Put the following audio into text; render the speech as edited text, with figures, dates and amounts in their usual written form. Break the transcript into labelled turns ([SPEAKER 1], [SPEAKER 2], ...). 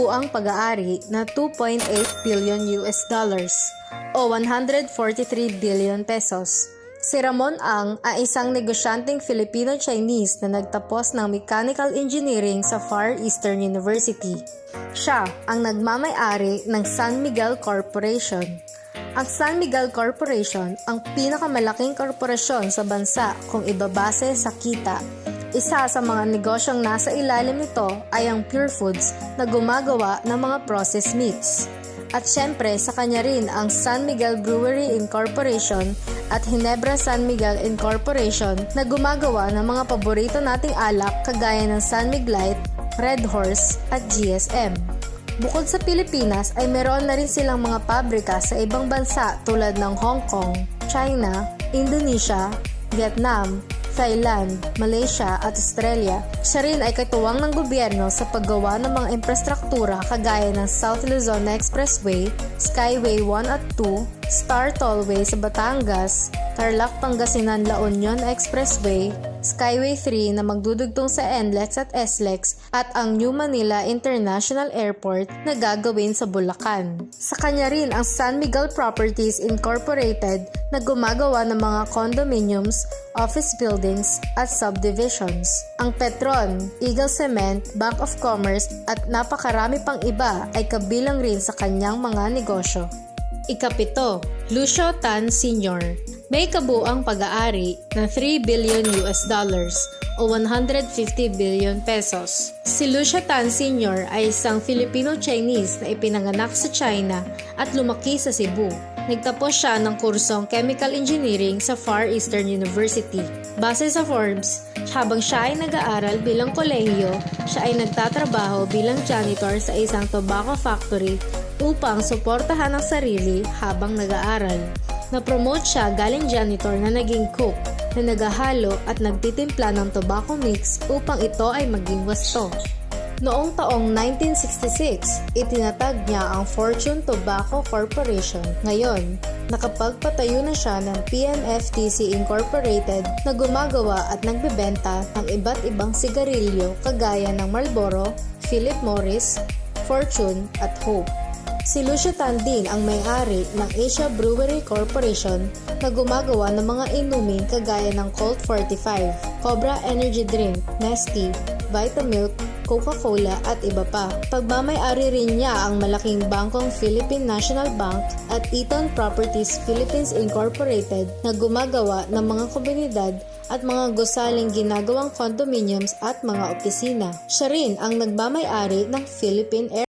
[SPEAKER 1] Buang pag-aari na 2.8 billion US dollars o 143 billion pesos. Si Ramon Ang ay isang negosyanteng Filipino-Chinese na nagtapos ng Mechanical Engineering sa Far Eastern University. Siya ang nagmamay-ari ng San Miguel Corporation. Ang San Miguel Corporation ang pinakamalaking korporasyon sa bansa kung ibabase sa kita. Isa sa mga negosyong nasa ilalim nito ay ang Pure Foods na gumagawa ng mga processed meats. At syempre sa kanya rin ang San Miguel Brewery Incorporation at Ginebra San Miguel Incorporation na gumagawa ng mga paborito nating alak kagaya ng San Miglite, Red Horse at GSM. Bukod sa Pilipinas ay meron na rin silang mga pabrika sa ibang bansa tulad ng Hong Kong, China, Indonesia, Vietnam, Thailand, Malaysia at Australia. Siya rin ay katuwang ng gobyerno sa paggawa ng mga infrastruktura kagaya ng South Luzon Expressway, Skyway 1 at 2, Star Tollway sa Batangas, Tarlac Pangasinan La Union Expressway, Skyway 3 na magdudugtong sa NLEX at SLEX at ang New Manila International Airport na gagawin sa Bulacan. Sa kanya rin ang San Miguel Properties Incorporated na gumagawa ng mga condominiums, office buildings at subdivisions. Ang Petron, Eagle Cement, Bank of Commerce at napakarami pang iba ay kabilang rin sa kanyang mga negosyo. Ikapito, Lucio Tan Sr. May kabuang pag-aari ng 3 billion US dollars o 150 billion pesos. Si Lucio Tan Sr. ay isang Filipino-Chinese na ipinanganak sa China at lumaki sa Cebu. Nagtapos siya ng kursong Chemical Engineering sa Far Eastern University. Base sa Forbes, habang siya ay nag-aaral bilang kolehiyo, siya ay nagtatrabaho bilang janitor sa isang tobacco factory upang suportahan ang sarili habang nag-aaral. Na-promote siya galing janitor na naging cook na naghahalo at nagtitimpla ng tobacco mix upang ito ay maging wasto. Noong taong 1966, itinatag niya ang Fortune Tobacco Corporation. Ngayon, nakapagpatayo na siya ng PMFTC Incorporated na gumagawa at nagbebenta ng iba't ibang sigarilyo kagaya ng Marlboro, Philip Morris, Fortune at Hope. Si Lucio Tan din ang may-ari ng Asia Brewery Corporation na gumagawa ng mga inumin kagaya ng Colt 45, Cobra Energy Drink, Nestea, Vitamilk, Coca-Cola at iba pa. Pagmamay-ari rin niya ang malaking bangkong Philippine National Bank at Eaton Properties Philippines Incorporated na gumagawa ng mga komunidad at mga gusaling ginagawang condominiums at mga opisina. Siya rin ang nagmamay-ari ng Philippine Air